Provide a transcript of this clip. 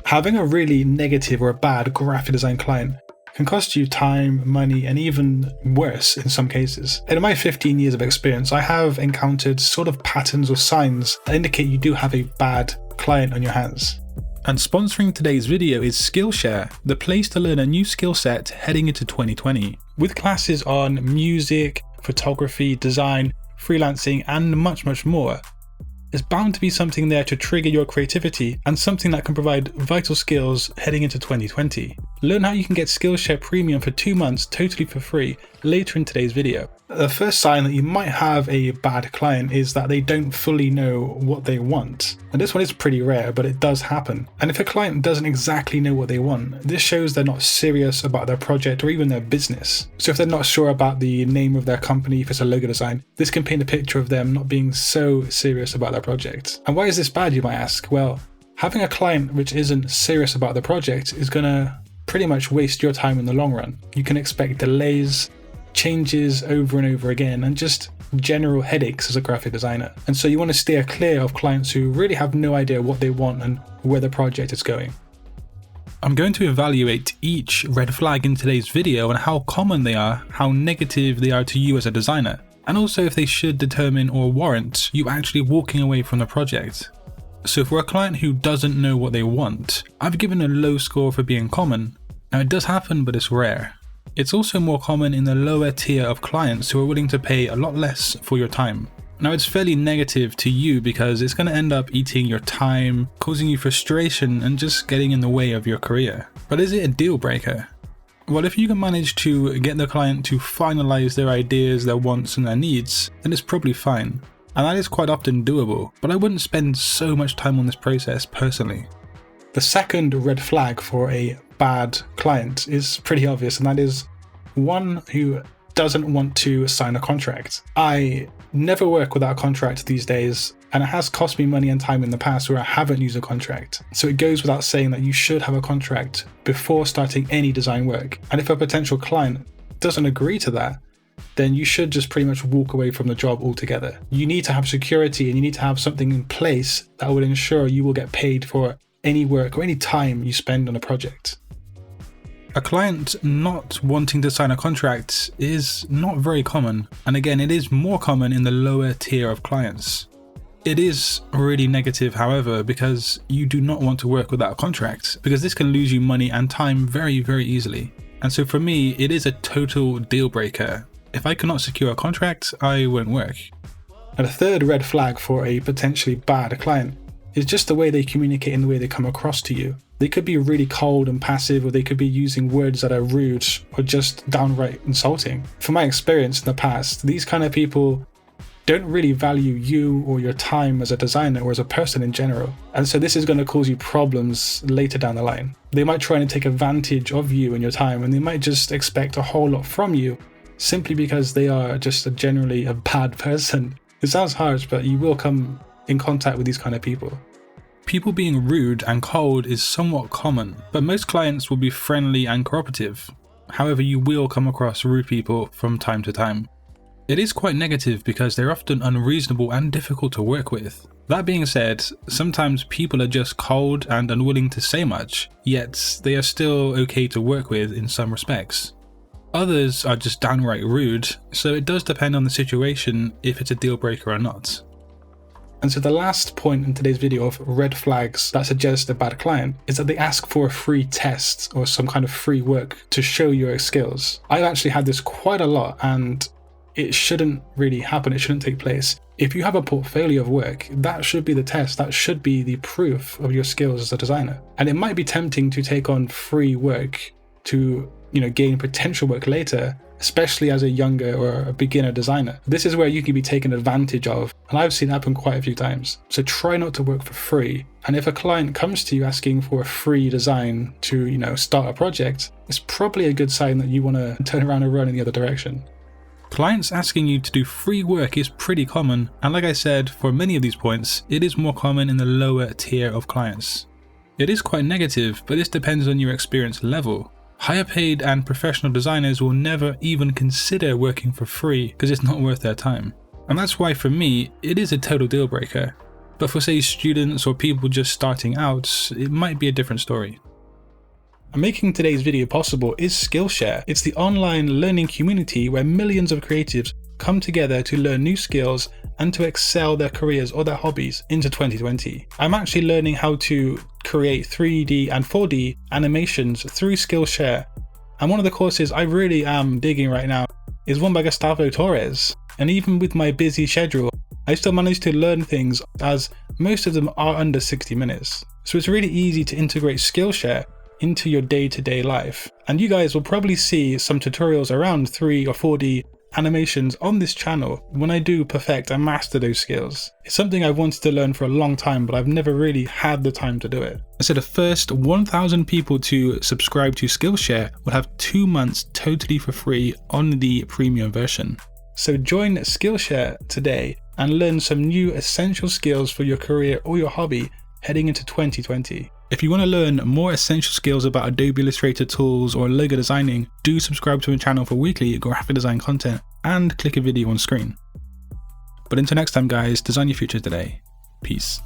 Having a really negative or a bad graphic design client can cost you time, money, and even worse in some cases. In my 15 years of experience, I have encountered sort of patterns or signs that indicate you do have a bad client on your hands. And sponsoring today's video is Skillshare, the place to learn a new skill set heading into 2020. With classes on music, photography, design, freelancing, and much, much more, there's bound to be something there to trigger your creativity and something that can provide vital skills heading into 2020. Learn how you can get Skillshare Premium for 2 months totally for free later in today's video. The first sign that you might have a bad client is that they don't fully know what they want. And this one is pretty rare, but it does happen. And if a client doesn't exactly know what they want, this shows they're not serious about their project or even their business. So if they're not sure about the name of their company, if it's a logo design, this can paint a picture of them not being so serious about their project. And why is this bad, you might ask? Well, having a client which isn't serious about the project is going to pretty much waste your time in the long run. You can expect delays, changes over and over again, and just general headaches as a graphic designer. And so you want to steer clear of clients who really have no idea what they want and where the project is going. I'm going to evaluate each red flag in today's video and how common they are, how negative they are to you as a designer, and also if they should determine or warrant you actually walking away from the project. So for a client who doesn't know what they want, I've given a low score for being common. Now it does happen, but it's rare. It's also more common in the lower tier of clients who are willing to pay a lot less for your time. Now it's fairly negative to you because it's going to end up eating your time, causing you frustration and just getting in the way of your career. But is it a deal breaker? Well, if you can manage to get the client to finalize their ideas, their wants and their needs, then it's probably fine. And that is quite often doable, but I wouldn't spend so much time on this process personally. The second red flag for a bad client is pretty obvious, and that is one who doesn't want to sign a contract. I never work without a contract these days, and it has cost me money and time in the past where I haven't used a contract. So it goes without saying that you should have a contract before starting any design work. And if a potential client doesn't agree to that, then you should just pretty much walk away from the job altogether. You need to have security and you need to have something in place that will ensure you will get paid for any work or any time you spend on a project. A client not wanting to sign a contract is not very common, and again, it is more common in the lower tier of clients. It is really negative, however, because you do not want to work without a contract, because this can lose you money and time very, very easily. And so for me, it is a total deal breaker. If I cannot secure a contract, I won't work. And a third red flag for a potentially bad client is just the way they communicate and the way they come across to you. They could be really cold and passive, or they could be using words that are rude or just downright insulting. From my experience in the past, these kind of people don't really value you or your time as a designer or as a person in general. And so this is going to cause you problems later down the line. They might try and take advantage of you and your time, and they might just expect a whole lot from you simply because they are just generally a bad person. It sounds harsh, but you will come in contact with these kind of people. People being rude and cold is somewhat common, but most clients will be friendly and cooperative. However, you will come across rude people from time to time. It is quite negative because they're often unreasonable and difficult to work with. That being said, sometimes people are just cold and unwilling to say much, yet they are still okay to work with in some respects. Others are just downright rude, so it does depend on the situation if it's a deal breaker or not. And so the last point in today's video of red flags that suggest a bad client is that they ask for a free test or some kind of free work to show your skills. I've actually had this quite a lot, and it shouldn't really happen. It shouldn't take place. If you have a portfolio of work, that should be the test. That should be the proof of your skills as a designer. And it might be tempting to take on free work to, gain potential work later, especially as a younger or a beginner designer. This is where you can be taken advantage of, and I've seen it happen quite a few times. So try not to work for free. And if a client comes to you asking for a free design to, start a project, it's probably a good sign that you want to turn around and run in the other direction. Clients asking you to do free work is pretty common, and like I said, for many of these points, it is more common in the lower tier of clients. It is quite negative, but this depends on your experience level. Higher paid and professional designers will never even consider working for free because it's not worth their time. And that's why for me, it is a total deal breaker. But for say students or people just starting out, it might be a different story. And making today's video possible is Skillshare. It's the online learning community where millions of creatives come together to learn new skills and to excel their careers or their hobbies into 2020. I'm actually learning how to create 3D and 4D animations through Skillshare. And one of the courses I really am digging right now is one by Gustavo Torres. And even with my busy schedule, I still manage to learn things as most of them are under 60 minutes. So it's really easy to integrate Skillshare into your day-to-day life. And you guys will probably see some tutorials around 3 or 4D animations on this channel when I do perfect and master those skills. It's something I've wanted to learn for a long time, but I've never really had the time to do it. So the first 1,000 people to subscribe to Skillshare will have 2 months totally for free on the premium version. So join Skillshare today and learn some new essential skills for your career or your hobby heading into 2020. If you want to learn more essential skills about Adobe Illustrator tools or logo designing, do subscribe to my channel for weekly graphic design content and click a video on screen. But until next time guys, design your future today. Peace.